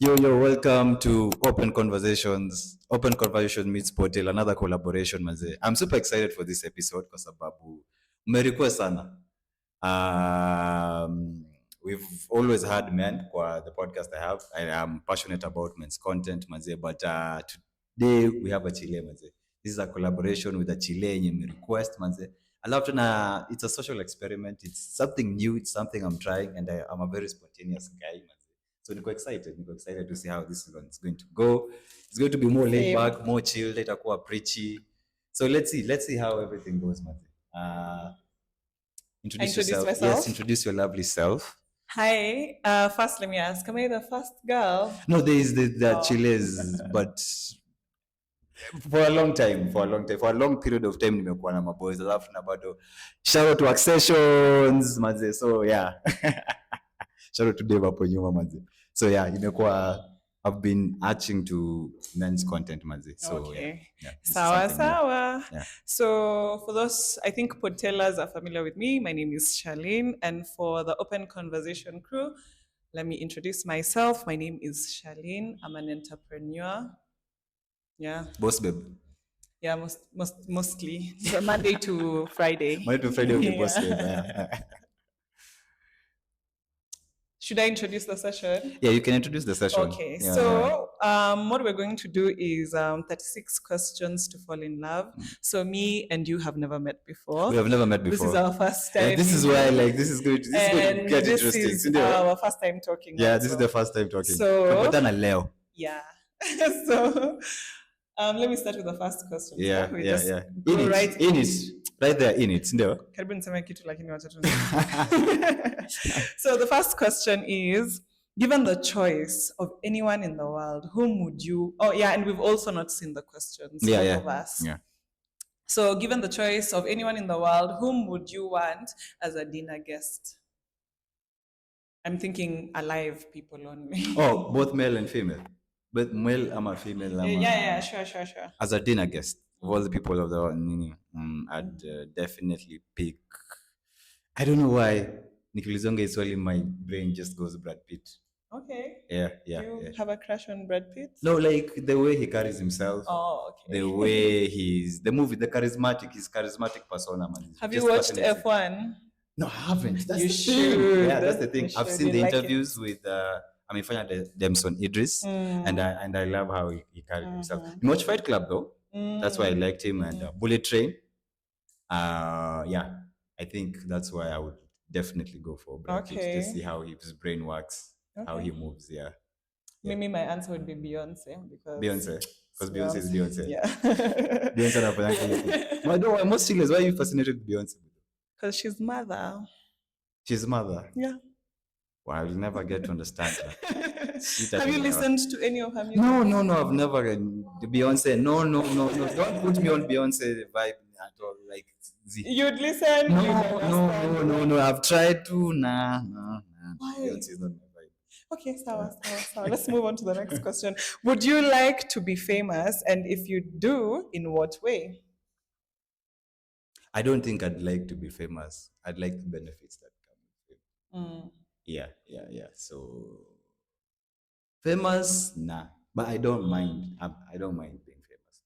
Yo, welcome to Open Conversations. Open Conversation meets Portal, another collaboration, manze. I'm super excited for this episode kwa sababu mmerequest sana. We've always had men kwa the podcast I have. I am passionate about men's content, manze, but today we have a Chile, manze. This is a collaboration with a Chile yenye request, manze. Alafu tena it's a social experiment. It's something new, it's something I'm trying, and I'm a very spontaneous guy, manze. So niko excited to see how this one is going to go. It's going to be more laid back, more chilled, itakuwa preachy. So let's see how everything goes, Mate. Introduce yourself. Myself? Yes, introduce your lovely self. Hi. First, let me ask, am I the first girl? No, there is the Chiles, but for a long period of time nimekuwa na maboys, alafu na bado shout out to Accessions, manze. So yeah. Shout out to Dave hapo nyuma, manze. So yeah, I've been atching to men's content, manze. So okay. Yeah, Sawa. Yeah. So for those, I think Portellers are familiar with me. My name is Charlene, and for the Open Conversation crew, let me introduce myself. My name is Charlene. I'm an entrepreneur. Yeah. Boss babe. Yeah, mostly. So Monday to Friday. Okay, boss babe. Yeah. Should I introduce the session? Yeah, you can introduce the session. Okay, so what we're going to do is 36 questions to fall in love. So me and you have never met before. We have never met before. This is our first time. Yeah, this is why this is going to get interesting. This is our first time talking. Yeah, this is the first time talking. So Leo. Yeah. So let me start with the first question. Yeah. Right there in it. So the first question is, given the choice of anyone in the world, whom would you... Oh, yeah, and we've also not seen the questions. Of us. Yeah. So given the choice of anyone in the world, whom would you want as a dinner guest? I'm thinking alive people only. Oh, both male and female. But male or female? Yeah, sure. As a dinner guest, of all the people of the world, I'd definitely pick... I don't know why. Nikilizonga is all in my brain just goes Brad Pitt. Okay. Yeah. Do you have a crush on Brad Pitt? No, like the way he carries himself. Oh, okay. The way his charismatic persona, man. Have you watched F1? No, I haven't. That's you the should. Thing. Yeah, that's the thing. I've seen the like interviews with Demson Idris, and I love how he carried himself. You watch Fight Club though. That's why I liked him, and Bullet Train. Yeah, I think that's why I would definitely go for Brad Pitt to see how his brain works, how he moves. Yeah. Maybe my answer would be Beyonce because Beyonce is Beyonce. Yeah. Beyonce. No, I'm most serious. Why are you fascinated with Beyonce? Because she's mother. She's mother. Yeah. Well, I will never get to understand that. Have you listened to any of her music? No, I've never. Beyonce, no. Don't put me on Beyonce vibe at all. Like, you'd listen? No. I've tried to. Nah. Why? Beyonce is not my vibe. Okay, sawa. Let's move on to the next question. Would you like to be famous? And if you do, in what way? I don't think I'd like to be famous. I'd like the benefits that come with fame. Yeah. So famous, nah. But I don't mind. I don't mind being famous.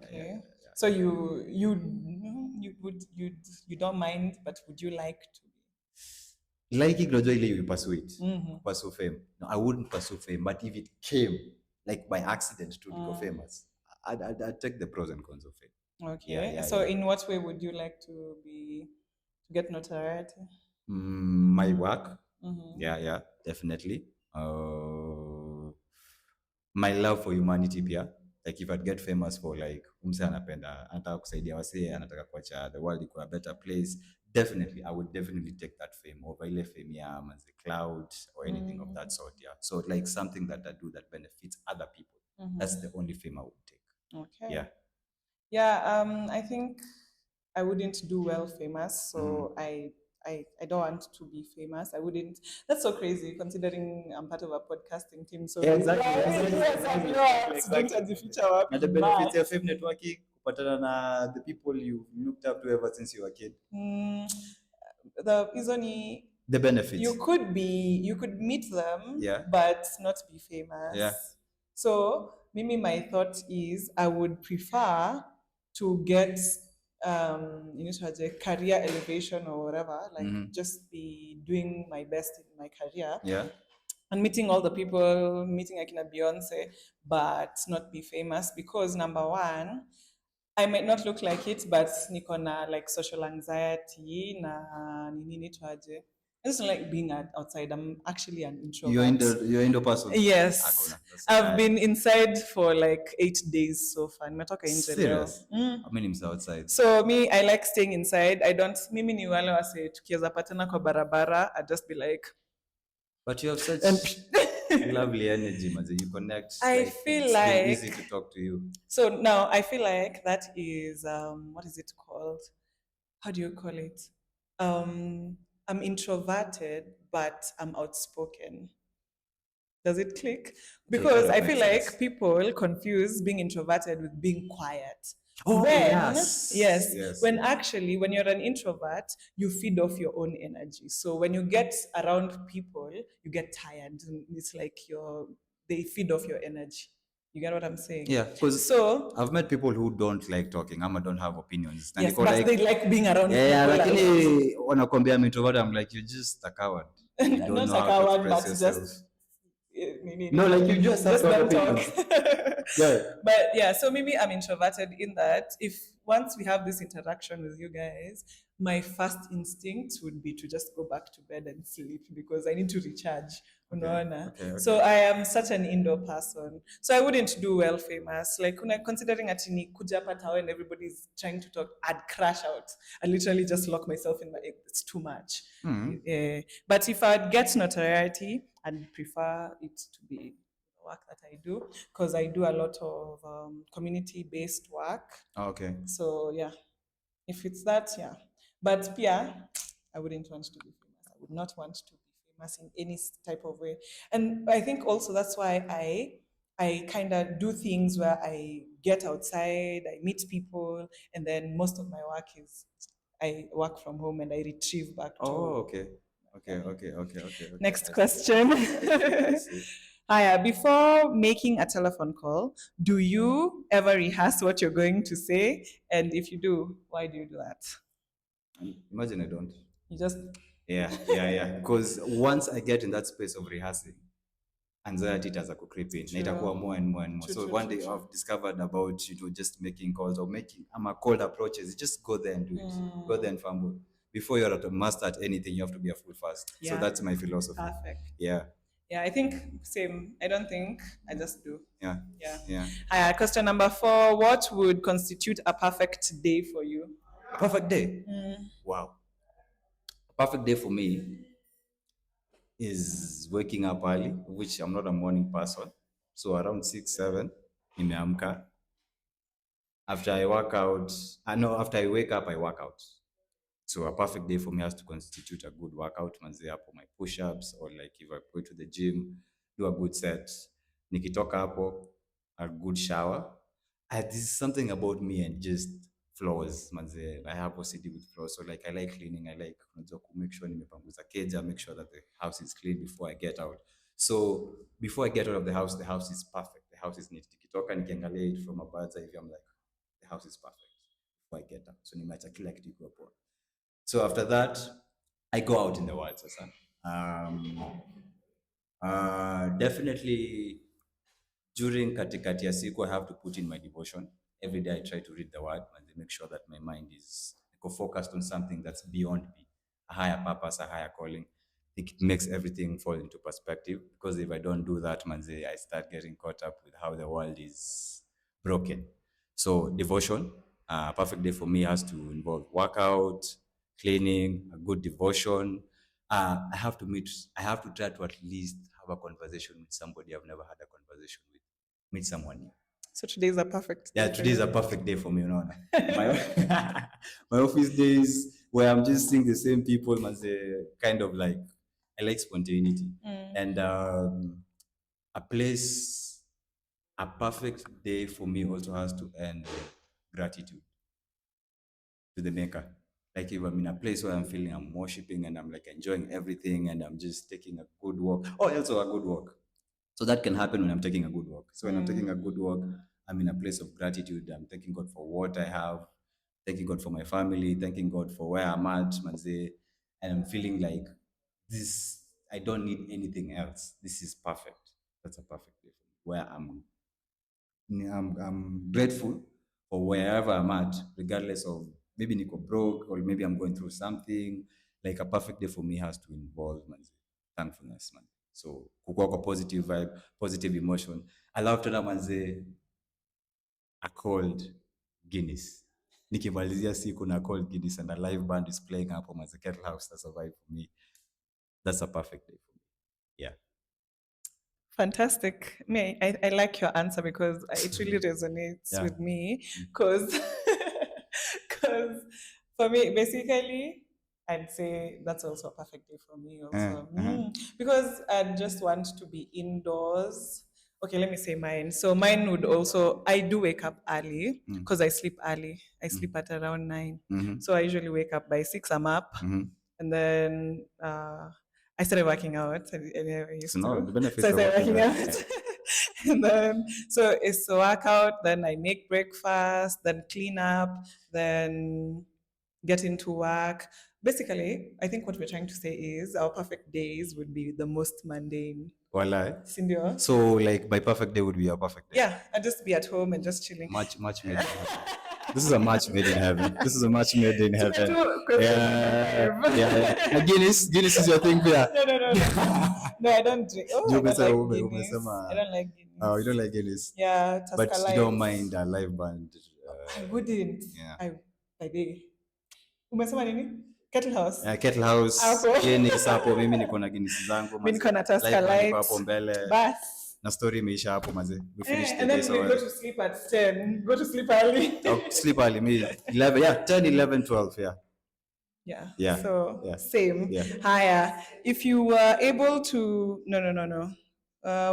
Okay. Yeah. So you don't mind, but would you like to be? Like gradually you pursue it. Pursue fame. No, I wouldn't pursue fame, but if it came like by accident to go famous, I'd take the pros and cons of it. Okay. So in what way would you like to get notoriety? My work. Yeah, definitely. My love for humanity pia. Like if I'd get famous for like umse anapenda anataka kusaidia wase anataka kuacha the world iko a better place, definitely I would definitely take that fame over ile fame ya as a cloud or anything of that sort. Yeah. So like something that I do that benefits other people. That's the only fame I would take. Okay. Yeah, I think I wouldn't do well famous, so I don't want to be famous. I wouldn't. That's so crazy considering I'm part of a podcasting team. So yeah, exactly. And the benefits of fame networking, the people you looked up to ever since you were a kid. The reason The benefits. You could meet them, Yeah. but not be famous. Yeah. So maybe my thought is I would prefer to get a career elevation or whatever, like just be doing my best in my career Yeah. and meeting all the people, meeting Akina Beyonce, but not be famous because number one, I might not look like it, but niko na like social anxiety na nini nitwaje. I just don't like being outside. I'm actually an introvert. You're indoor person. Yes. Hakuna. That's I've bad. been inside for like 8 days so far. Nimetoka nje leo. Serious. I mean, him outside. So me, I like staying inside. I don't, mimi ni wale wase tukiweza patana kwa barabara, I'd just be like, But you have such and lovely energy, man. You connect. I like, feel it's very like easy to talk to you. so now I feel like that is what is it called? How do you call it? I'm introverted, but I'm outspoken. Does it click? Because I feel like people confuse being introverted with being quiet. Oh, when, yes. Yes, when yes. actually, when you're an introvert, you feed off your own energy. So when you get around people, you get tired. And it's like they feed off your energy. You get what I'm saying? Yeah, because so I've met people who don't like talking ama don't have opinions. Na yes, niko but like, they like being around yeah, people. lakini wanakwambia I'm introvert, I'm like, you're just a coward. You don't Not know a how to coward, express but yourself. just No, like you just have to have don't talk. opinions. Yeah. But yeah, so maybe I'm introverted in that if once we have this interaction with you guys, my first instinct would be to just go back to bed and sleep because I need to recharge. Unaona? okay. So I am such an indoor person. So I wouldn't do well famous. Like considering atini kuja hapa tao and everybody's trying to talk, I'd crash out. I literally just lock myself in it's too much. But if I'd get notoriety, I'd prefer it to be work that I do because I do a lot of community-based work. Okay. So yeah, if it's that, yeah. But yeah, I wouldn't want to be famous. I would not want to be famous in any type of way. And I think also that's why I kind of do things where I get outside, I meet people, and then most of my work is I work from home and I retrieve back to. Oh, okay. Okay. Next question. I see. Hiya, before making a telephone call, do you ever rehearse what you're going to say? And if you do, why do you do that? Imagine I don't. You just Yeah. Because once I get in that space of rehearsing, anxiety itaanza kucreep in. Na itakuwa more and more and more. So one day I've discovered about just making calls or making cold approaches. You just go there and do it. Go there and fumble. Before you're at a master at anything, you have to be a full fast. Yeah. So that's my philosophy. perfect. Yeah. Yeah, I think same. I don't think I just do. Yeah. Yeah. Hiya, question number 4. What would constitute a perfect day for you? A perfect day. Wow. A perfect day for me is waking up early, which I'm not a morning person. So around 6, 7, nimeamka. After I work out, after I wake up, I work out. So a perfect day for me has to constitute a good workout, manze hapo my push-ups, or like if I go to the gym, do a good set. Nikitoka hapo, a good shower. This is something about me and just floors, manze. I have OCD with floors, so like I like cleaning. I like make sure nimepanguza keja, make sure that the house is clean before I get out. So before I get out of the house is perfect. The house is neat. Nikitoka nikiangalia it from a bird's eye view, I'm like, the house is perfect before I get out. So nimeacha kila kitu iko hapo. So after that, I go out in the world, sasa. Definitely during katikati ya siku, I have to put in my devotion. Every day I try to read the word and make sure that my mind is focused on something that's beyond me, a higher purpose, a higher calling. I think it makes everything fall into perspective, because if I don't do that, manze, I start getting caught up with how the world is broken. So devotion, a perfect day for me has to involve workout, cleaning, a good devotion. I have to try to at least have a conversation with somebody I've never had a conversation with. Meet someone new. So today is a perfect day. Yeah, today is a perfect day for me, my, my office days where I'm just seeing the same people as a kind of like, I like spontaneity. And a perfect day for me also has to end with gratitude to the maker. Like if I'm in a place where I'm feeling I'm worshiping and I'm like enjoying everything and I'm just taking a good walk, or also a good walk. So that can happen when I'm taking a good walk. So when I'm taking a good walk, I'm in a place of gratitude. I'm thanking God for what I have, thanking God for my family, thanking God for where I'm at, manze, and I'm feeling like this. I don't need anything else. This is perfect. That's a perfect day for me. Where I'm grateful for wherever I'm at, regardless of maybe niko broke or maybe I'm going through something. Like a perfect day for me has to involve manze, thankfulness, man. So kukua kwa positive vibe, positive emotion. I love to manze a cold Guinness. Nikimalizia siku na cold Guinness and a live band is playing hapo manze, Kettle House. That's a vibe for me. That's a perfect day for me. Yeah. Fantastic. Me, I like your answer because it really resonates Yeah. with me. Because for me, basically, I'd say that's also a perfect day for me, also. Because I just want to be indoors. Okay, let me say mine. So mine would also, I do wake up early because I sleep early. I sleep at around 9. So I usually wake up by 6, I'm up. And then I started working out. I So used now the to. So benefits I of started working working out. out. And then, so it's a workout, then I make breakfast, then clean up, then get into work. Basically, I think what we're trying to say is our perfect days would be the most mundane. Walai. Sindio? So like my perfect day would be a perfect day. Yeah, I'd just be at home and just chilling. Match made in heaven. This is a match made in heaven. This is a match made in heaven. Question Yeah, number 5. yeah. Guinness is your thing, yeah. No. No, I don't drink. Oh, I don't like Guinness. I Umesema, don't like oh, you Guinness. don't like Guinness, Yeah, but Tusker you don't Lights. mind a live band. I wouldn't. Yeah. By day. Umesema nini? Kettle House. Kettle House, Hapo. Guinness hapo, mimi niko na Guinness zangu Mi maze. niko na Tusker Live band iko Lights. hapo mbele. Bas. Na story imeisha hapo maze. We finished the And day then we go to sleep at 10. Go to sleep early. I'll sleep early, me 11, yeah, 10, 11, 12, yeah. Yeah. Yeah. So Yeah. same. Yeah. Higher. If you were able to, no.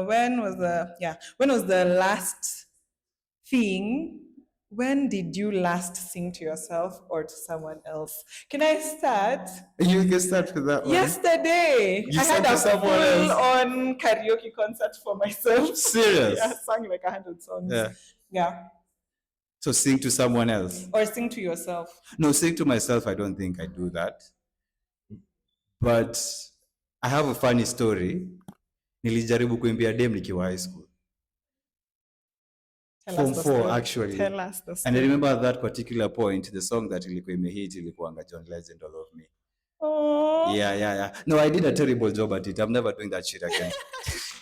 When was the last thing? When did you last sing to yourself or to someone else? Can I start? You can start with that one. Yesterday, You I sang had to a someone else? full-on karaoke concert for myself. Serious? Yeah, I sang like 100 songs. Yeah. Yeah. So sing to someone else. Or sing to yourself. No, sing to myself, I don't think I do that. But I have a funny story. Nilijaribu kuimbia dem nikiwa high school. Form 4 actually. Tell us the story. And I remember at that particular point, the song that ilikuwa imehit ilikuwanga John Legend, All of Me. Oh. Yeah. No, I did a terrible job at it. I'm never doing that shit again.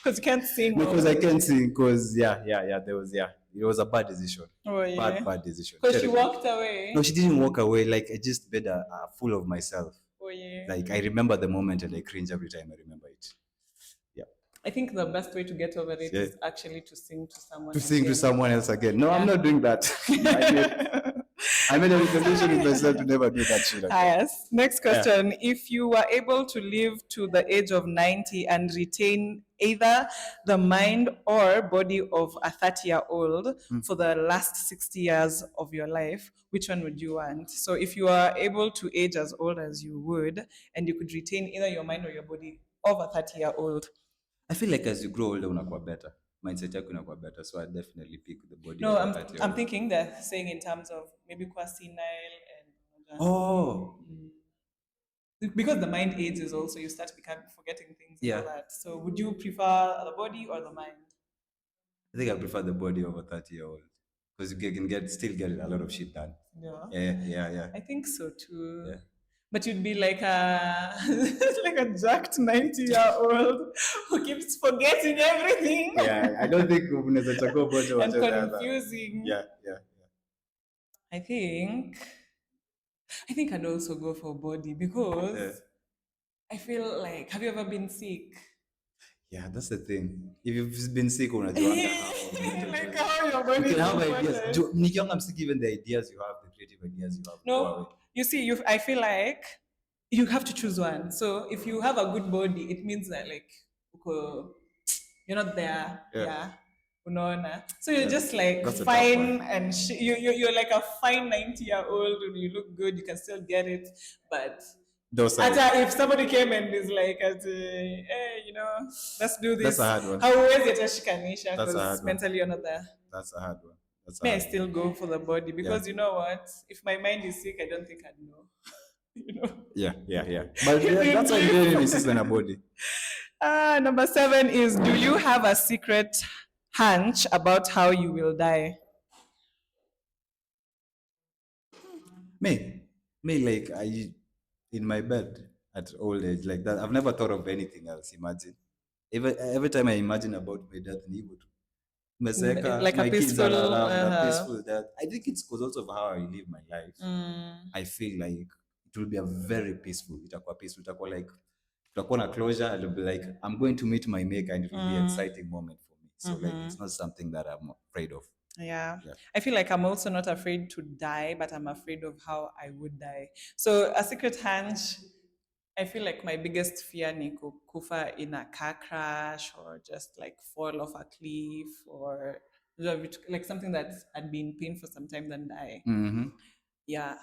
Because you can't sing. Because I can't sing. Because it was a bad decision. Oh yeah. Bad decision. Because she walked away. No, she didn't walk away. Like I just made a fool of myself. Oh yeah. Like I remember the moment and I cringe every time I remember it. Yeah. I think the best way to get over it is actually to sing to someone. To sing to someone else again. No, I'm not doing that. I made a resolution with myself to never do that shit again. Yes. Next question. If you were able to live to the age of 90 and retain either the mind or body of a 30-year-old for the last 60 years of your life, which one would you want? So if you are able to age as old as you would and you could retain either your mind or your body of a 30-year-old. I feel like as you grow older, unakuwa better. Mindset yako inakuwa better. So I definitely pick the body No, of a 30-year-old. I'm thinking they're saying in terms of maybe quite senile and Oh. because the mind ages also, you start forgetting things and all that. So would you prefer the body or the mind? I think I prefer the body of a 30-year-old. Because you can still get a lot of shit done. Yeah. I think so too. Yeah. But you'd be like a like a jacked 90-year-old who keeps forgetting everything. Yeah, I don't think unaweza chagua body and confusing. Yeah. I think I'd also go for body because I feel like, have you ever been sick? Yeah, that's the thing. If you've been sick, unajuanga how. Like how your body. You can have ideas. Nikianga I'm sick, even the ideas you have, the creative ideas you have. No, you see, I feel like you have to choose one. So if you have a good body, it means that like you're not there. Yeah. Unaona? So you're just like That's a tough fine one. and you're like a fine 90-year-old and you look good, you can still get it. But Those sides. if somebody came and is like, hey, let's do That's this. a hard one. How always get a shikanisha That's a because hard one. mentally you're not there. That's a hard one. That's a May I hard one. still go for the body because Yeah. you know what? If my mind is sick, I don't think I'd know. Yeah. But that's why you don't insist on a body. Number 7 is, do you have a secret hunch about how you will die? Me, like I in my bed at old age like that. I've never thought of anything else. Imagine. Every time I imagine about my death, ni hivyo tu. Meseka, Like a my kids are peaceful. around, a peaceful death. I think it's because also of how I live my life. I feel like it will be a very peaceful. Itakuwa peaceful. Itakuwa like tutakuwa na closure. It'll be like I'm going to meet my maker, and it will be an exciting moment for me. So like it's not something that I'm afraid of. Yeah. I feel like I'm also not afraid to die, but I'm afraid of how I would die. So a secret hunch, I feel like my biggest fear ni kufa in a car crash or just like fall off a cliff or like something that had been pain for some time then die. Yeah.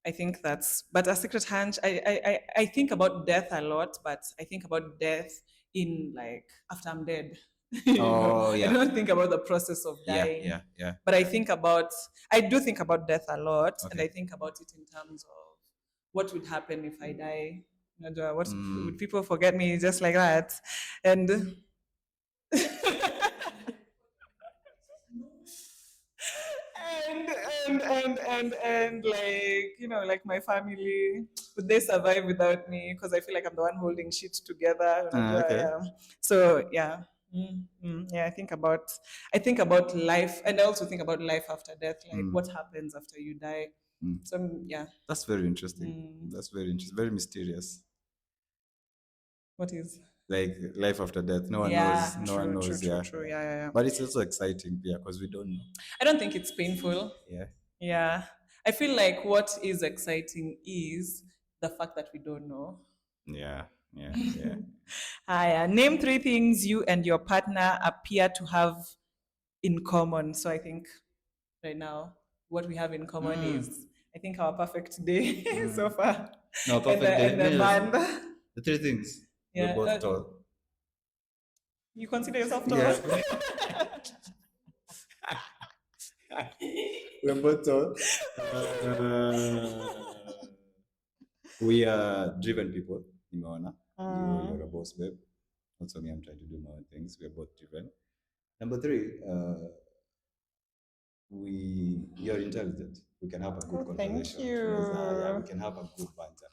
I think but a secret hunch, I think about death a lot, but I think about death in like after I'm dead. Yeah. I don't think about the process of dying. Yeah. But I do think about death a lot, and I think about it in terms of what would happen if I die. What would people forget me just like that? And and like like my family, would they survive without me? Because I feel like I'm the one holding shit together. Okay. Yeah. So yeah. Yeah, I think about life, and I also think about life after death, like what happens after you die. So yeah. That's very interesting. That's very interesting. Very mysterious. What is? Like life after death. No one knows. No one knows. True. Yeah. But it's also exciting, because we don't know. I don't think it's painful. Yeah. Yeah. I feel like what is exciting is the fact that we don't know. Yeah. Name 3 things you and your partner appear to have in common. So I think right now what we have in common is, I think, our perfect day so far. No, perfect day. And the band. The 3 things. Yeah, We're both tall. You consider yourself tall? Yeah. We're both tall. We are driven people. You're a boss, babe. Also me, I'm trying to do my own things. We're both driven. Number 3, you're intelligent. We can have a good conversation. Thank you. Yeah, we can have a good banter.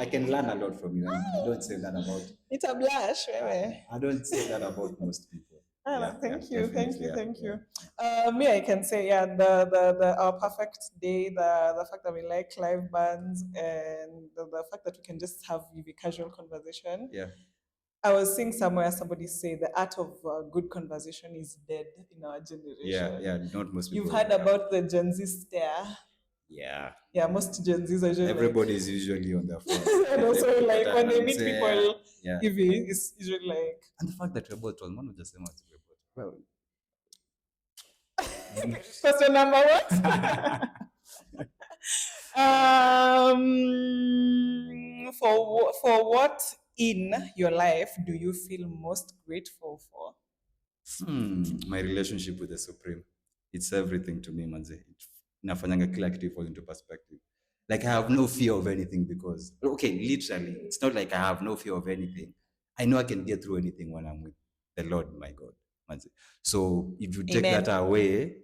I can learn a lot from you, and I don't say that about. It's a blush, baby. I don't say that about most people. Thank you. Me, I can say, the our perfect day, the fact that we like live bands, and the fact that we can just have really casual conversation. Yeah. I was seeing somewhere somebody say the art of good conversation is dead in our generation. Yeah. Not most people. You've heard about the Gen Z stare. Yeah. Yeah, most Gen Zs are usually everybody is usually on their phone. and also like when they meet Say, people, yeah. it's usually like. And the fact that we're both tall, one of the same as we're both. Well. Question number what? For what in your life do you feel most grateful for? My relationship with the Supreme. It's everything to me, manze. Nafanyanga kila kitu fall into perspective. Like I have no fear of anything because, okay, literally, it's not like I have no fear of anything. I know I can get through anything when I'm with the Lord, my God. Manze. So if you take Amen. that away,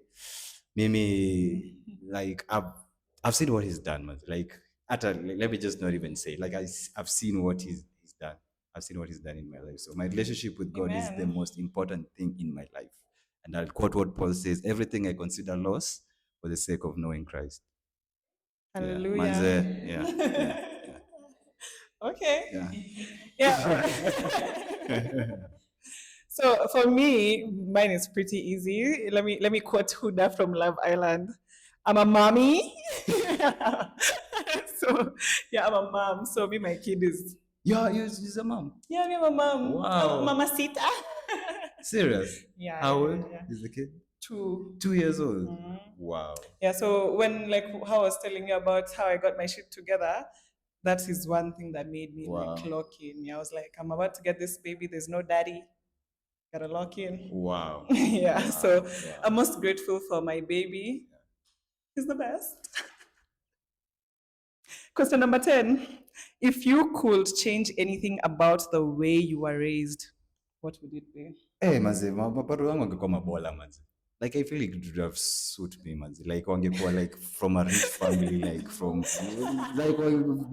maybe like I've seen what he's done, man. Like let me just not even say. Like I've seen what he's done. I've seen what he's done in my life. So my relationship with God is the most important thing in my life. And I'll quote what Paul says: "Everything I consider loss for the sake of knowing Christ." Hallelujah. Yeah. Manze, yeah. Okay. Yeah. So for me, mine is pretty easy. Let me quote Huda from Love Island. I'm a mommy. So yeah, I'm a mom. So me, my kid is. Yeah, he's a mom. Yeah, I'm a mom. Wow. Mamacita. Serious? Yeah, How yeah, old yeah, yeah. is the kid? Two. 2 years old. Wow. Yeah, so when like how I was telling you about how I got my shit together, that is one thing that made me like Wow. lock in. Yeah, I was like, I'm about to get this baby, there's no daddy. Gotta lock in. Wow. Yeah, so Wow. I'm Wow. most grateful for my baby. He's the best. Question number 10. If you could change anything about the way you were raised, what would it be? Eh, manze, mapato yangu angekuwa mabola manze. Like I feel like it would have suit me manze. Like wangekuwa like from a rich family, like from like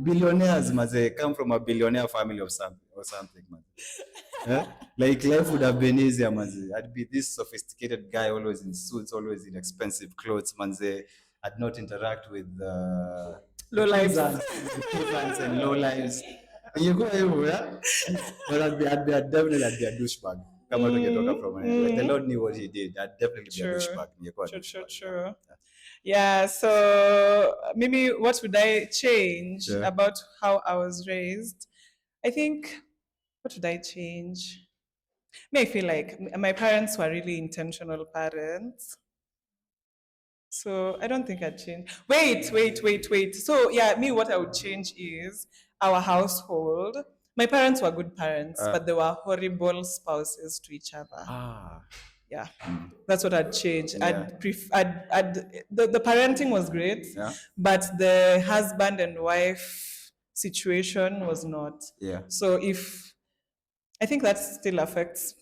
billionaires manze, come from a billionaire family of something manze. Eh? Like life would have been easier manze. I'd be this sophisticated guy, always in suits, always in expensive clothes manze. I'd not interact with Low lives. the peasants and low lives. Ingekuwa hivyo, yeah? But I'd be a douchebag. Kama tungetoka from like the Lord knew what he did. I'd definitely be a True. douchebag. Ningekuwa a True, true, douchebag. true. Yeah, so maybe what would I change Yeah. about how I was raised? I think, what would I change? May I feel like my parents were really intentional parents. So I don't think I'd change. Wait. So yeah, me, what I would change is our household. My parents were good parents, but they were horrible spouses to each other. Ah. Yeah, that's what I'd change. Yeah. The parenting was great, Yeah. but the husband and wife situation was not. Yeah. So if I think that still affects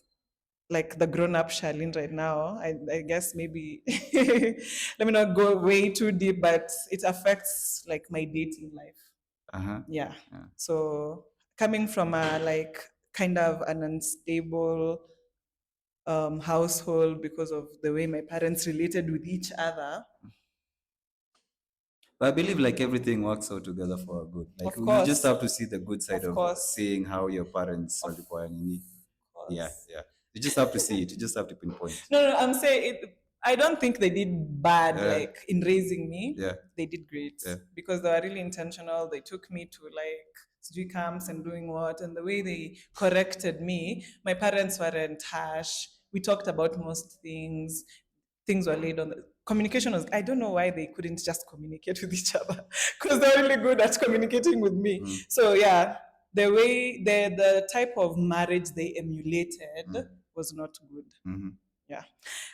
like the grown up Charlene right now. I guess maybe let me not go way too deep, but it affects like my dating life. Uh-huh. Yeah. Yeah. So coming from a like kind of an unstable household because of the way my parents related with each other. But I believe like everything works out together for our good. Like Of you just course, have to see the good side of of course, seeing how your parents of walikuwa nini. Yeah, course. yeah. You just have to see it. You just have to pinpoint. No, I'm saying it. I don't think they did bad Yeah. like in raising me. Yeah. They did great Yeah. because they were really intentional. They took me to like study camps and doing what, and the way they corrected me. My parents weren't harsh. We talked about most things. Things were laid on the communication was. I don't know why they couldn't just communicate with each other because they're really good at communicating with me. So yeah, the way the type of marriage they emulated was not good. Yeah.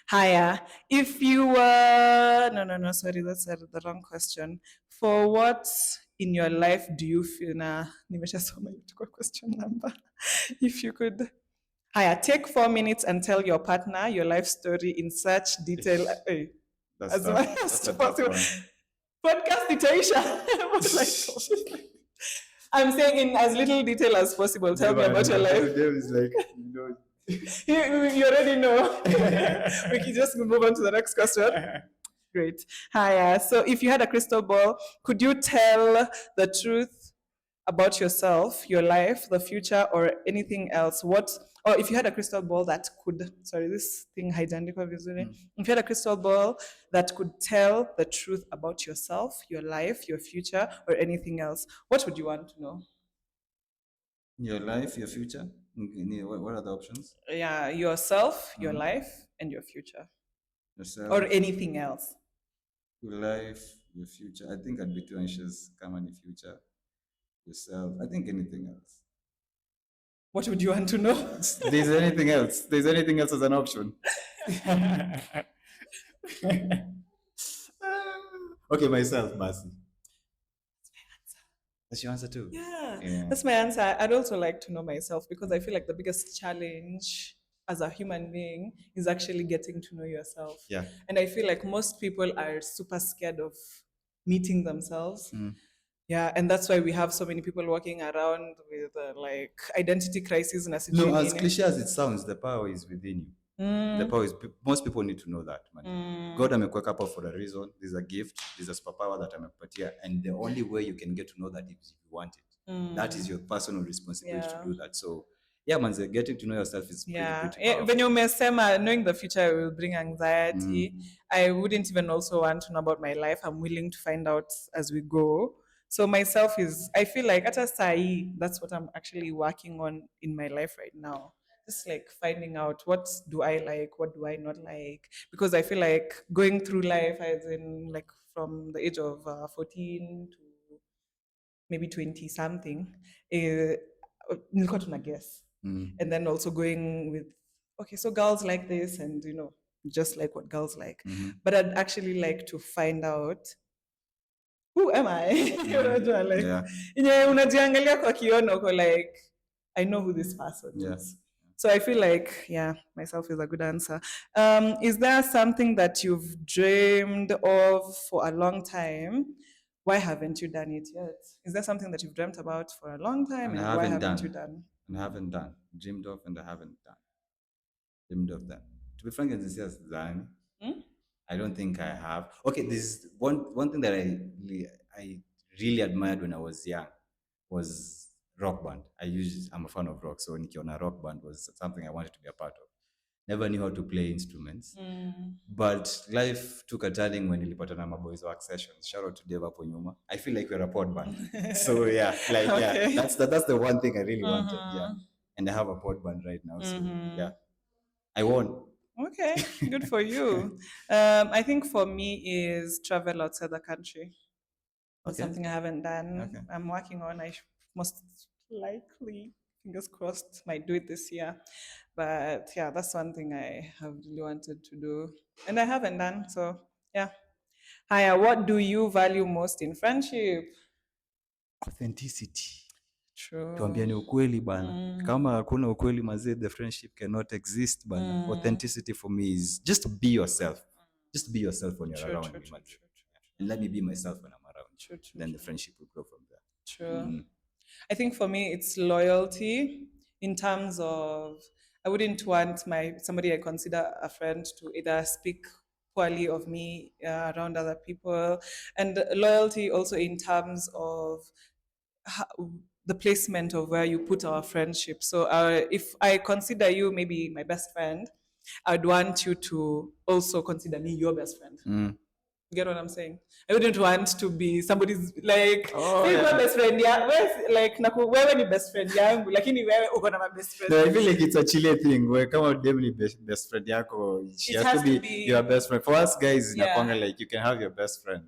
Higher. If you were no, sorry, that's the wrong question. For what in your life do you feel na nimeshasoma hiyo tuko question number. If you could higher, take 4 minutes and tell your partner your life story in such detail That's as tough. much That's as a tough possible. one. Podcast Itaisha. I'm saying in as little detail as possible. Tell me about your life. Dave is like, you know. You already know. We can just move on to the next question. Great. Hi. So, if you had a crystal ball, could you tell the truth about yourself, your life, the future, or anything else? Or if you had a crystal ball that could, sorry, this thing hygienical visually. If you had a crystal ball that could tell the truth about yourself, your life, your future, or anything else, what would you want to know? Your life, your future. What are the options? Yeah, yourself, your life, and your future, or Yourself, anything else. your life, your future. I think I'd be too anxious. Come on, your future. Yourself. I think anything else. What would you want to know? There's anything else. There's anything else as an option. Okay, myself, Mercy. That's your answer too. Yeah, that's my answer. I'd also like to know myself because I feel like the biggest challenge as a human being is actually getting to know yourself. Yeah. And I feel like most people are super scared of meeting themselves. Yeah, and that's why we have so many people walking around with like identity crisis. No, as cliche as it sounds, the power is within you. The power is, most people need to know that, man. God amekuweka hapa for a reason. There's a gift, there's a superpower that amekupatia, and the only way you can get to know that is if you want it. That is your personal responsibility to do that. So yeah, man, getting to know yourself is pretty powerful. When you umesema knowing the future will bring anxiety, I wouldn't even also want to know about my life. I'm willing to find out as we go. So myself is, I feel like at a sai, that's what I'm actually working on in my life right now. just like finding out what do I like, what do I not like, because I feel like going through life as in like from the age of 14 to maybe 20 something, eh, nilikuwa tuna guess. And then also going with, okay, so girls like this, and just like what girls like. But I'd actually like to find out who am I? Unajua, like, Yeah. yenye unajiangalia kwa kioo uko like, I know who this person Yeah. is. So I feel like, yeah, myself is a good answer. Is there something that you've dreamed of for a long time? Why haven't you done it yet? Is there something that you've dreamt about for a long time, And I and why haven't haven't you done. done? And I haven't done. Dreamed of and I haven't done. Dreamed of that. To be frank and sincere, Zani, I don't think I have. Okay, this one thing that I really admired when I was young was rock band. I'm a fan of rock, so nikiona rock band was something I wanted to be a part of. Never knew how to play instruments. But life took a turning when nilipatana maboys work sessions. Shout out to Dave hapo nyuma. I feel like we're a pod band. So yeah, like Okay. yeah, that's the one thing I really wanted. Yeah. And I have a pod band right now. So yeah. I won. Okay, good for you. I think for me is travel outside the country. That's Okay. something I haven't done. Okay. I'm working on. Most likely, fingers crossed, might do it this year. But yeah, that's one thing I have really wanted to do, and I haven't done. So yeah. Haya, what do you value most in friendship? Authenticity. True. Tuambiane ukweli bana. Kama hakuna ukweli mazee, the friendship cannot exist bana. Authenticity for me is just be yourself. Just be yourself when you're True, around true, me, true, mazee. true, And let me be myself when I'm around you. true, true, Then the friendship will grow from there. true. I think for me it's loyalty in terms of I wouldn't want somebody I consider a friend to either speak poorly of me around other people, and loyalty also in terms of the placement of where you put our friendship. So if I consider you maybe my best friend, I'd want you to also consider me your best friend. Get what I'm saying? I wouldn't want to be somebody's like Yeah. best friend yeah like wewe ni best friend yangu lakini wewe uko na my best friend. No, I feel like it's a Chile thing where kama dem ni best friend yako, she It has to be your best friend. For us guys, inakwanga like you can have your best friend.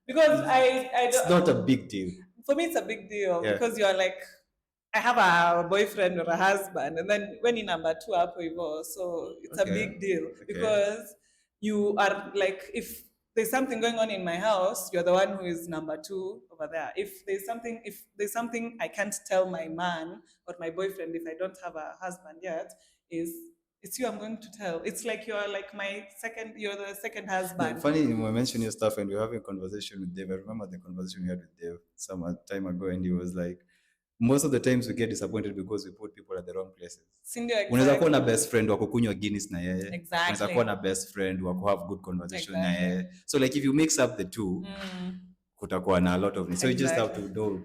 Because I It's don't, not a big deal. for me it's a big deal Yeah. because you're like I have a boyfriend or a husband, and then when in number two hapo hivyo, so it's a Okay. big deal Okay. because you are like if there's something going on in my house, you're the one who is number two over there. If there's something I can't tell my man or my boyfriend if I don't have a husband yet, is it's you I'm going to tell. It's like you're like you're the second husband. Funny you mention your stuff and we were having a conversation with Dave. I remember the conversation we had with Dave some time ago, and he was like, most of the times we get disappointed because we put people at the wrong places. Unaweza kuwa na best friend wa kukunywa Guinness na yeye. Exactly. Unaweza kuwa na best friend wa ku have good conversation na yeye. So like if you mix up the two, kutakuwa na a lot of so you just have to know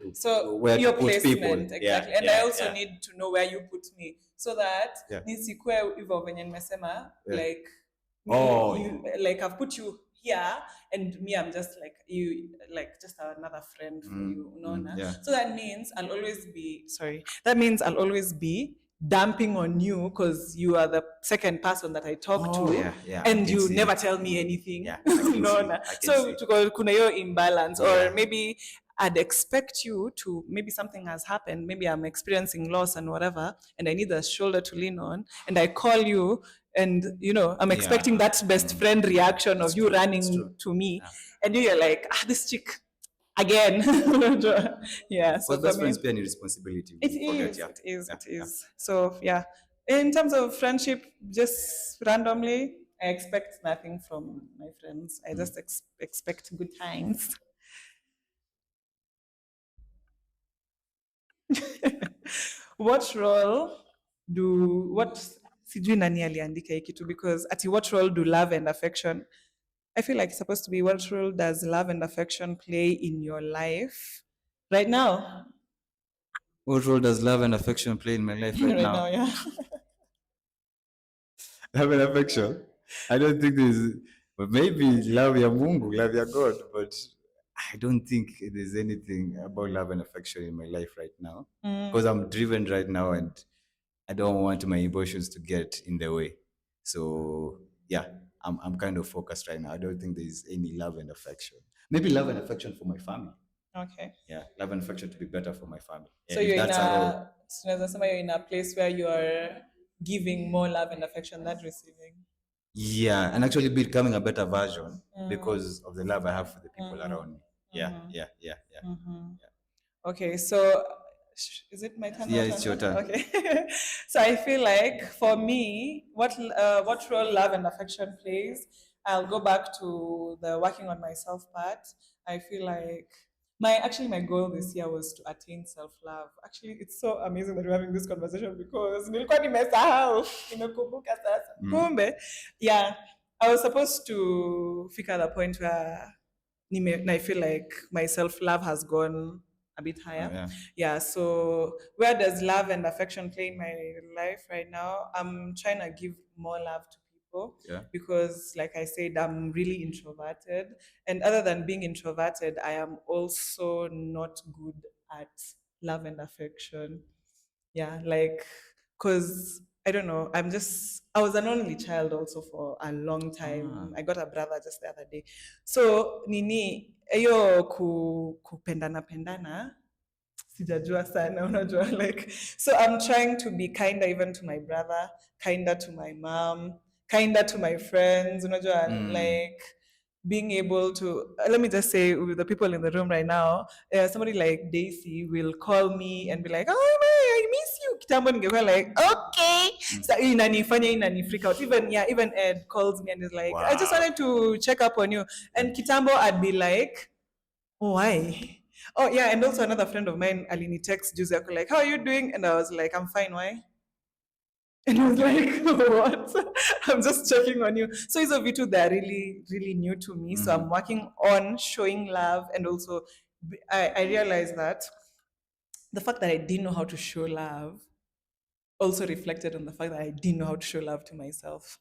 where to put placement, people. Exactly. Yeah, and I also need to know where you put me so that nisikue hivyo venye nimesema like you, like I've put you here and me I'm just like you like just another friend for you so that means I'll always be dumping on you because you are the second person that I talk to and you never tell me anything. So kuna hiyo imbalance or maybe I'd expect you to, maybe something has happened, maybe I'm experiencing loss and whatever, and I need a shoulder to lean on, and I call you, and I'm expecting that best friend reaction of you running to me, and you're like, this chick again. So best friends bear any responsibility. It is. So yeah, in terms of friendship, just randomly, I expect nothing from my friends. I just expect good times. What role sijui nani aliandika hii kitu because what role do love and affection, I feel like it's supposed to be what role does love and affection play in your life right now? What role does love and affection play in my life right now? Yeah. Love and affection? I don't think but maybe love ya Mungu, love ya God, but I don't think there's anything about love and affection in my life right now because I'm driven right now and I don't want my emotions to get in the way. So yeah, I'm kind of focused right now. I don't think there's any love and affection. Maybe love and affection for my family. Okay. Yeah, love and affection to be better for my family. Yeah, So if you're in that's at all. a you're in a place where you are giving more love and affection than receiving. Yeah, and actually becoming a better version because of the love I have for the people around me. Yeah, yeah, yeah, yeah. Okay, so is it my turn Yeah, now to it's your answer? turn. Okay. So I feel like for me, what role love and affection plays, I'll go back to the working on myself part. I feel like my goal this year was to attain self love. Actually, it's so amazing that we're having this conversation because nilikuwa nimesahau nimekumbuka sasa. Kumbe, yeah, I was supposed to figure the point where I feel like my self love has gone a bit higher. Yeah. Yeah. So where does love and affection play in my life right now? I'm trying to give more love to people Yeah. because, like I said, I'm really introverted. And other than being introverted, I am also not good at love and affection. Yeah, like, cause I don't know. I was an only child also for a long time. I got a brother just the other day. So nini eyo kupendana pendana sijajua sana unajua like, so I'm trying to be kinder even to my brother, kinder to my mom, kinder to my friends, unajua like being able to let me just say with the people in the room right now, somebody like Daisy will call me and be like, oh my, I miss you kitambo ningekuwa like okay, so inani freak out. Even Ed calls me and is like, I just Wow. wanted to check up on you, and kitambo I'd be like, why? Oh yeah, and also another friend of mine, Alini, text Juicy like, how are you doing? And I was like, I'm fine, why? And he was like, what? I'm just checking on you. So it's a vitu that are really, really new to me. So I'm working on showing love, and also I realized that the fact that I didn't know how to show love also reflected on the fact that I didn't know how to show love to myself.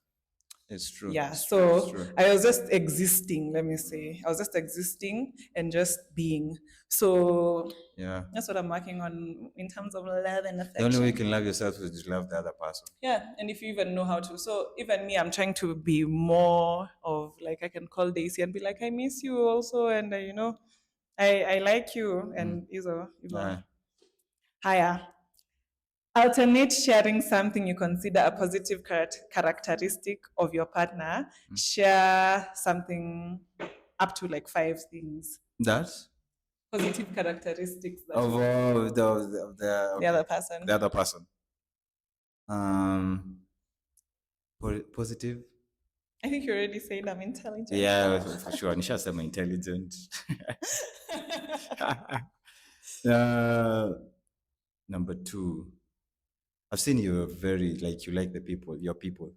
It's true. Yeah, It's true. It's so true. I was just existing, let me say. I was just existing and just being. So Yeah. that's what I'm working on in terms of love and The only way you affection. can love yourself is to love the other person. Yeah, and if you even know how to. So even me, I'm trying to be more of like I can call Daisy and be like, I miss you also, and I like you, and Yeah. higher. Alternate sharing something you consider a positive characteristic of your partner. Share something up to like 5 things. That Positive characteristics that of you the the okay other person. the other person. Um, positive. I think you already said I'm intelligent. Yeah, for sure. Nisha said I'm intelligent. uh, number two, I've seen you're very like you like the people, your people.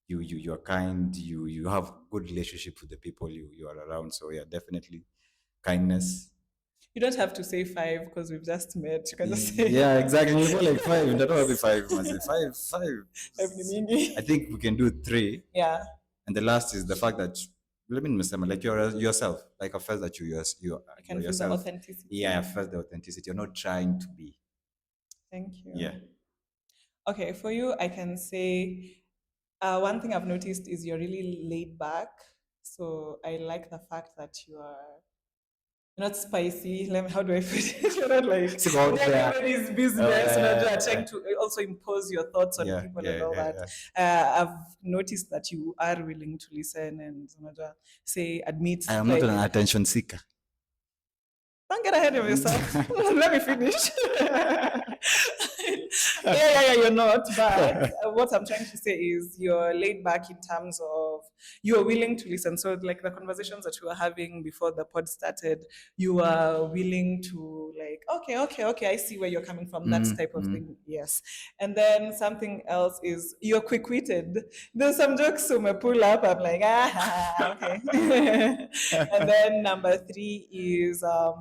You're kind. You have good relationship with the people you are around. So yeah, definitely kindness. You don't have to say 5 because we've just met. You can just say Yeah, exactly. You go like five. You don't have to be five. Must say five. Five. five ni mingi. I think we can do three. Yeah, And the last is the fact that let me understand, like you're yourself. Like I felt that you you're can feel the yourself. authenticity. Yeah, I felt the authenticity. You're not trying to be. Thank you. Yeah. Okay, for you, I can say one thing I've noticed is you're really laid back. So I like the fact that you're not spicy. How do I put it? You're not like So out there. everybody's business. You're trying to also impose your thoughts on Yeah, people and yeah, all yeah, that. yeah. I've noticed that you are willing to listen and say, admit, I am not like, an attention seeker. don't get ahead of yourself. Let me finish. Yeah, you're not. But what I'm trying to say is you're laid back in terms of you're willing to listen. So, like the conversations that we were having before the pod started, you are willing to, like, okay, I see where you're coming from, that type of thing. Yes. And then something else is you're quick witted. There's some jokes who may pull up. I'm like, okay. And then number three is, a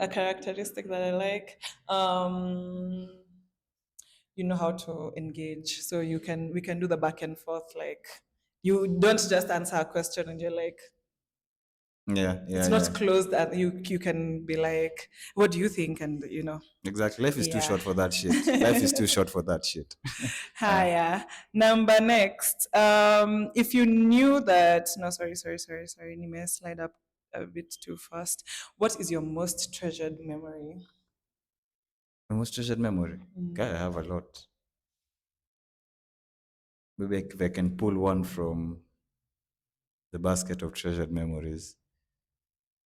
characteristic that I like. You know how to engage, so we can do the back and forth. Like you don't just answer a question and you're like, Yeah, It's yeah, not yeah. closed and you can be like, what do you think? And Exactly. Life is too yeah. short for that shit. Life is too short for that shit. Yeah. Haya. Number next. If you knew that, no, sorry, Nime, slide up a bit too fast. What is your most treasured memory? My most treasured memory. God, I have a lot. Maybe if I can pull one from the basket of treasured memories.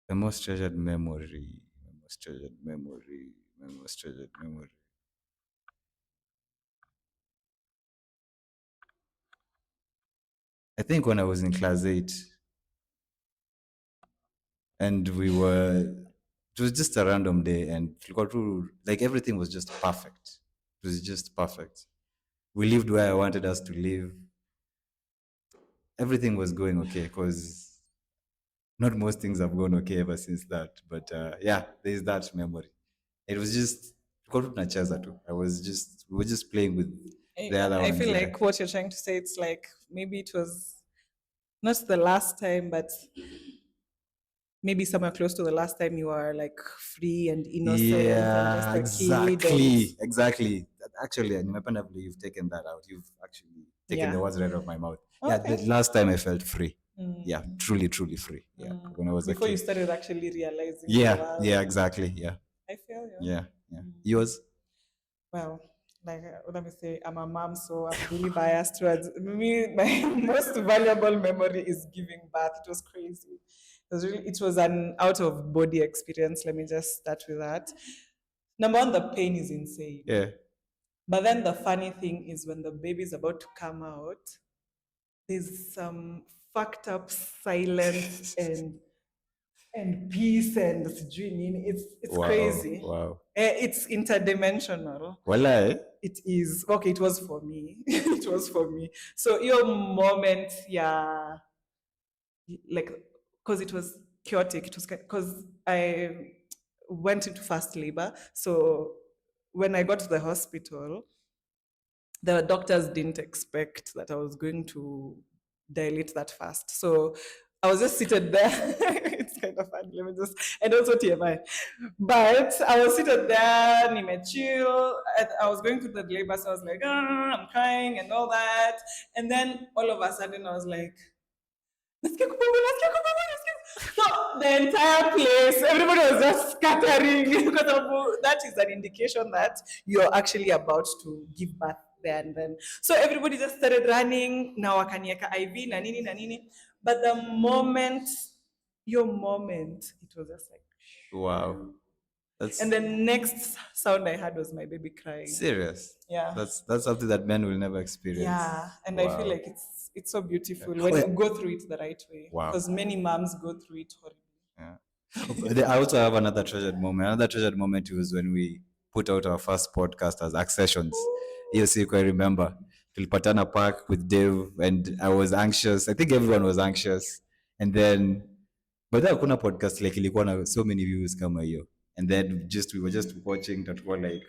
The most treasured memory. My most treasured memory. My most treasured memory. I think when I was in class 8 and it was just a random day and like everything was just perfect. It was just perfect. We lived where I wanted us to live. Everything was going okay because not most things have gone okay ever since that. But yeah, there's that memory. It was just tulikuwa tu tunacheza tu. We were just playing with the other I ones feel there. like what you're trying to say, it's like maybe it was not the last time, but maybe somewhere close to the last time you are like free and innocent and just Yeah, a kid and exactly. Actually, nimependa vile you've taken that out. You've actually taken the yeah. words right out of my mouth. Yeah, the Okay. last time I felt free. Yeah, truly, truly free. Yeah, when I was a Before you kid. started actually realizing the Yeah, world. yeah, exactly. Yeah, I feel you. yeah, yeah. Yours? Well, like let me say, I'm a mom, so I'm really biased towards me. My most valuable memory is giving birth. It was crazy. It was an out of body experience. Let me just start with that. Number one, the pain is insane. Yeah. But then the funny thing is when the baby is about to come out, there's some fucked up silence and peace and sijui nini. It's Wow, crazy. wow. It's interdimensional. Walai. It is okay. It was for me. It was for me. So your moment, yeah, like because it was chaotic. It was because I went into fast labor. So when I got to the hospital, the doctors didn't expect that I was going to dilate that fast. So I was just seated there. It's kind of funny. Let me just, and also TMI. But I was seated there, Nime chill. I was going through the labor, so I was like, "Ah," I'm crying and all that. And then all of a sudden, I was like, nasikia kupumua, nasikia kupumua, nasikia. So the entire place, everybody was just scattering because that is an indication that you're actually about to give birth there and then. So everybody just started running. Now wakanieka IV na nini na nini. But the moment, your moment, it was just like. Wow. And That's the next sound I had was my baby crying. serious. Yeah. That's something that men will never experience. Yeah, and I feel Wow. like it's so beautiful when you go through it the right way. Wow. Because many moms go through it horribly. Yeah. I also have another treasured moment. Another treasured moment was when we put out our first podcast as Accessions. Hiyo siku I remember. Tulipatana park with Dave and I was anxious. I think everyone was anxious. And then but then hakuna podcast like ilikuwa na so many views kama hiyo. And then we were just watching tutakuwa like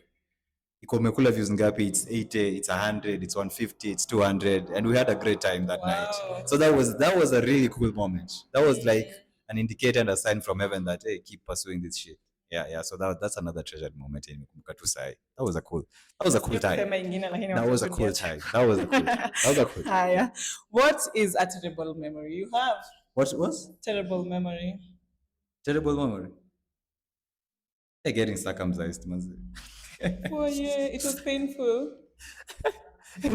iko umekula views ngapi, it's 80, it's 100, it's 150, it's 200, and we had a great time that night. So that was a really cool moment. That was like an indicator and a sign from heaven that hey, keep pursuing this shit. Yeah, so that's another treasured moment in tu sai. That was a cool time. Kusema ingine lakini That was a cool time. That was a cool time. That was a cool time. Haya. What is a terrible memory you have? What was Terrible memory. terrible memory? Hey, getting circumcised, manze. Oh yeah, it was painful. It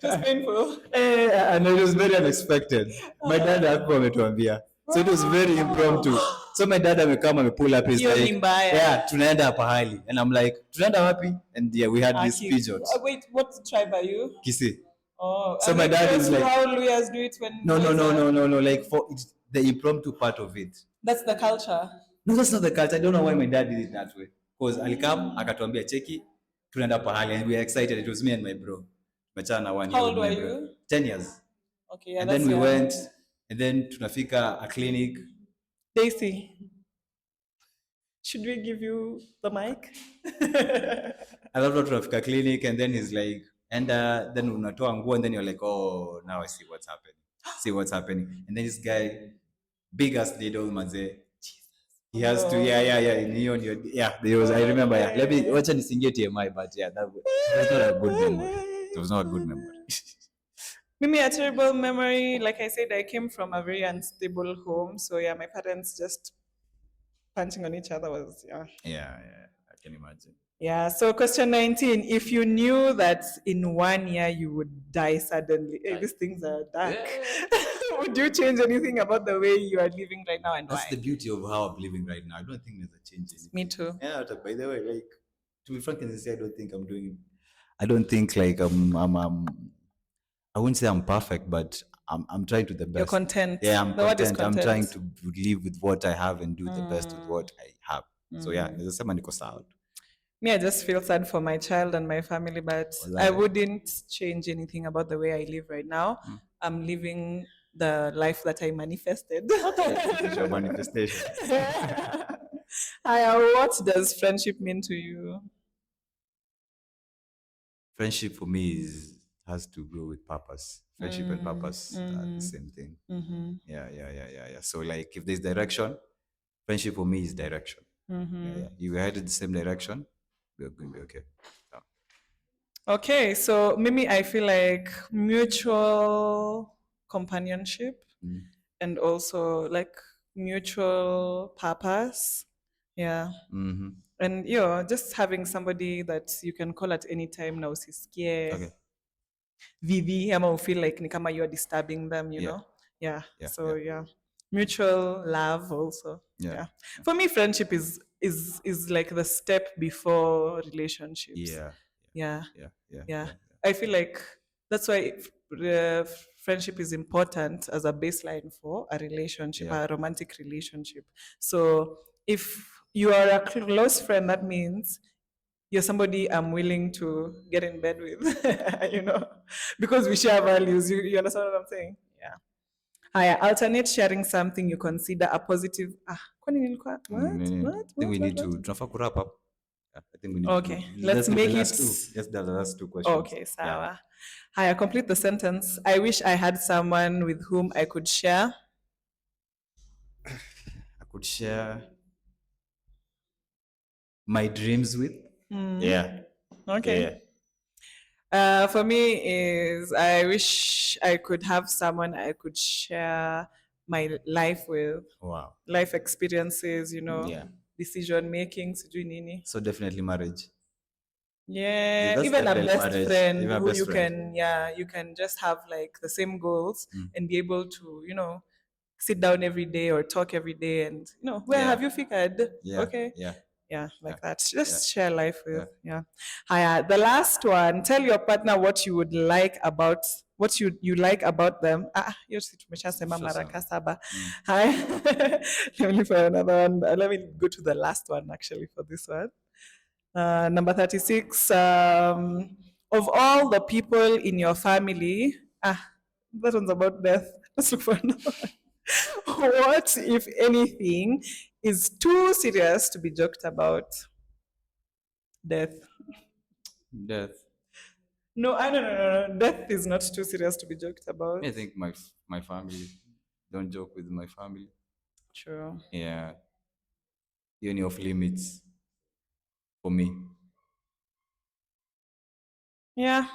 was painful. And it was very unexpected. My dad hakuwa ametuambia. So it was very impromptu. So my dad amekama amepull up his Hiyo ni like, mbaya. yeah, tunaenda pahali. And I'm like, tunaenda wapi? And yeah, we had this pigeons. Wait, what tribe are you? Kisi. Oh, So are my they dad close is to like, how Luyas do it when no, boys are- like for it's the impromptu part of it. That's the culture. No, that's not the culture. I don't know why my dad did it that way. Because alikam akatuambia cheki, tunaenda pahali and we were excited. It was me and my bro. Tumechana na 1 year How with old my were bro. you? 10 years. Okay, yeah, And that's then we young. went, and then tunafika a clinic. Daisy, should we give you the mic? Alafu tunafika clinic, and then he's like, and then unatoa nguo, and then you're like, oh, now I see what's happening. See what's happening. And then this guy biggest needle manze. He Oh, has to, no. in neon, yeah, there was, I remember, yeah. Let me watch and sing it TMI, but yeah, that was, it was not a good memory. It was not a good memory. Mimi, a terrible memory. Like I said, I came from a very unstable home. So yeah, my parents just punching on each other was yeah. Yeah, I can imagine. Yeah. So question 19. If you knew that in 1 year you would die suddenly, hey, these things are dark. Would you change anything about the way you are living right now and That's why? the beauty of how I'm living right now. I don't think there's a change in Me anything. too. Yeah, by the way, like, to be frank and sincere, I don't think I'm doing. I don't think like I wouldn't say I'm perfect, but I'm trying to the You're best. content. Yeah, I'm The word is content. I'm trying content. to live with what I have and do the best with what I have. So yeah, there's a sema niko sawa. Me, I just feel sad for my child and my family, but I Wallahi. wouldn't change anything about the way I live right now. I'm living the life that I manifested. It's your manifestation. Aya, what does friendship mean to you? Friendship for me is has to go with purpose. Friendship and purpose are the same thing. Yeah. So like if there's direction, friendship for me is direction. Yeah. You were headed the same direction, we're going to be okay. Yeah. Okay, so Mimi, I feel like mutual companionship and also like mutual purpose. Yeah. And just having somebody that you can call at any time na usisikie Okay. vivi ama feel like ni kama you're disturbing them, you Yeah. know? Yeah. Yeah. So yeah. Mutual love also. Yeah. Yeah. For me, friendship is like the step before relationships. Yeah. Yeah. Yeah. I feel like that's why friendship is important as a baseline for a relationship, Yeah. a romantic relationship. So if you are a close friend, that means you're somebody I'm willing to get in bed with, because we share values. You understand what I'm saying? Yeah. Haya, alternate sharing something you consider a positive. Kwani nilikuwa what? I think we need What? to tunafaa ku wrap up. Yeah, I think we need to. Okay, let's do make the last it. two. Let's do the last two questions. Okay, Yeah. sawa. Haya, complete the sentence. I wish I had someone with whom I could share. I could share my dreams with. Yeah. Okay. Yeah. For me is I wish I could have someone I could share my life with, Wow. life experiences, Yeah. decision making, sijui nini. So definitely marriage. Yeah, That's even a definitely best marriage. friend Even a who best friend. you can just have like the same goals and be able to, sit down every day or talk every day and, where Yeah. have you figured? Yeah. Okay. Yeah. Yeah, Yeah. like that. Just share life with. Yeah. Yeah. Hi, the last one. Tell your partner what you would like about what you like about them. Hiyo si tumeshasema Sure, mara Sam. kasaba. Hi. Let me look for another one. Let me go to the last one actually for this one. Number 36. Of all the people in your family, that one's about death. Let's look for another one. What, if anything, is too serious to be joked about? Death. Death. No, I no, no, no, no. Death is not too serious to be joked about. I think my family. Don't joke with my family. True. Yeah. You're off limits for me. Yeah,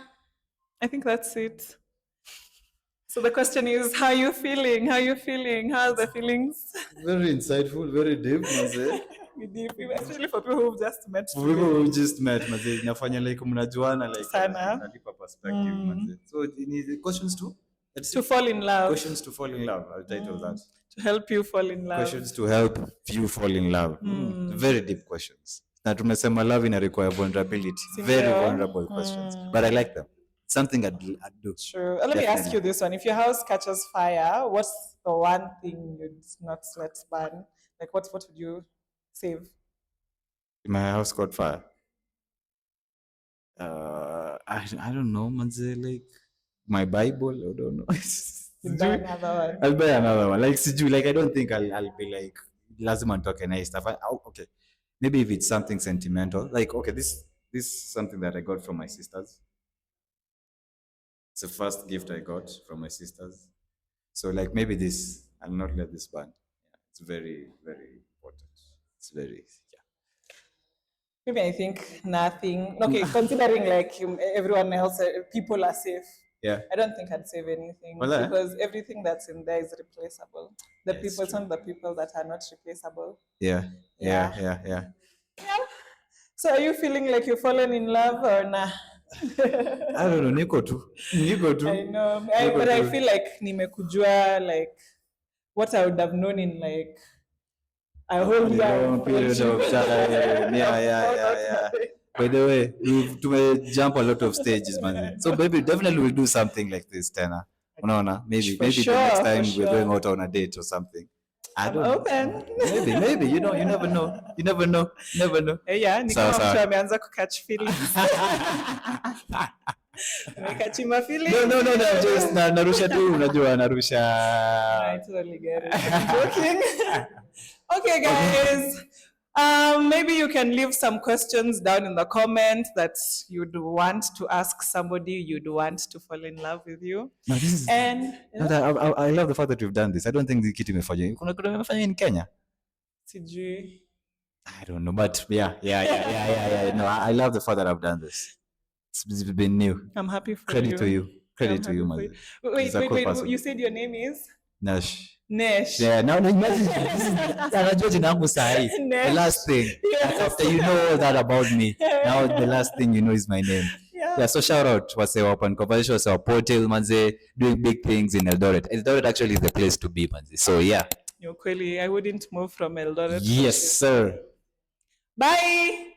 I think that's it. So the question is, how are you feeling? How are you feeling? How are the feelings? Very insightful, very deep, manze. Especially for people who've just met For people today. who just met, manze, inafanya like mnajuana like Sana. inanipa perspective, manze. So it is questions to let's see. To fall in love. Questions to fall in love. I'll title that. To help you fall in love. Questions to help you fall in love. Very deep questions. Na tumesema love ina require vulnerability. Very Sindio? vulnerable questions. But I like them. It's something I'd do. True. Let me ask you this one. If your house catches fire, what's the one thing you'd not let burn? Like what would you save? My house caught fire. I don't know, manze, like my Bible. I don't know. You'd buy another one. I'll buy another one. Like siju, like I don't think I'll be like lazima nitoke nice stuff. Okay, maybe if it's something sentimental, like okay, this is something that I got from my sisters. It's the first gift I got from my sisters. So like maybe this, I'll not let this burn. It's very, very important. It's very, yeah. Maybe I think nothing. Okay, considering like everyone else, people are safe. Yeah. I don't think I'd save anything Well, because everything that's in there is replaceable. The Yeah, it's people, some true. of the people that are not replaceable. Yeah, Yeah. yeah. Yeah. So are you feeling like you've fallen in love or nah? I don't know, niko tu. I know, Niko but I tu. feel like nimekujua like what I would have known in like a whole A year long of period of friendship. time. Yeah. By the way, to jump a lot of stages, man. So maybe definitely we'll do something like this, Tena. Unaona? Maybe For the next sure, for time we're going sure. out on a date or something. I I'm don't know. open. Maybe. You never know. You never know. Yeah, ni Sawa, kama mtu sawa. ameanza kukatch feelings. Umekachima feelings? No, just narusha tu, unajua narusha. I totally get it. I'm joking. Okay, guys. Maybe you can leave some questions down in the comments that you'd want to ask somebody you'd want to fall in love with you. No, this is. And No, I love the fact that we've done this. I don't think the kitu imefanya. Kuna imefanya in Kenya. sijui. I don't know, but yeah. No, I love the fact that I've done this. It's been new. I'm happy for Credit you. to you. Credit to you, happy man. for you. Wait. You said your name is Nash. Nesh. Yeah, now imagine anajua jina yangu sahi. The Nesh. last thing. Yes. After you know all that about me, now the last thing you know is my name. Yeah, so shout out wase wa Open Conversation, wase wa Portal, manze, doing big things in Eldoret. Eldoret actually is the place to be, manze. So yeah. Kweli, I wouldn't move from Eldoret. Yes, sir. Bye.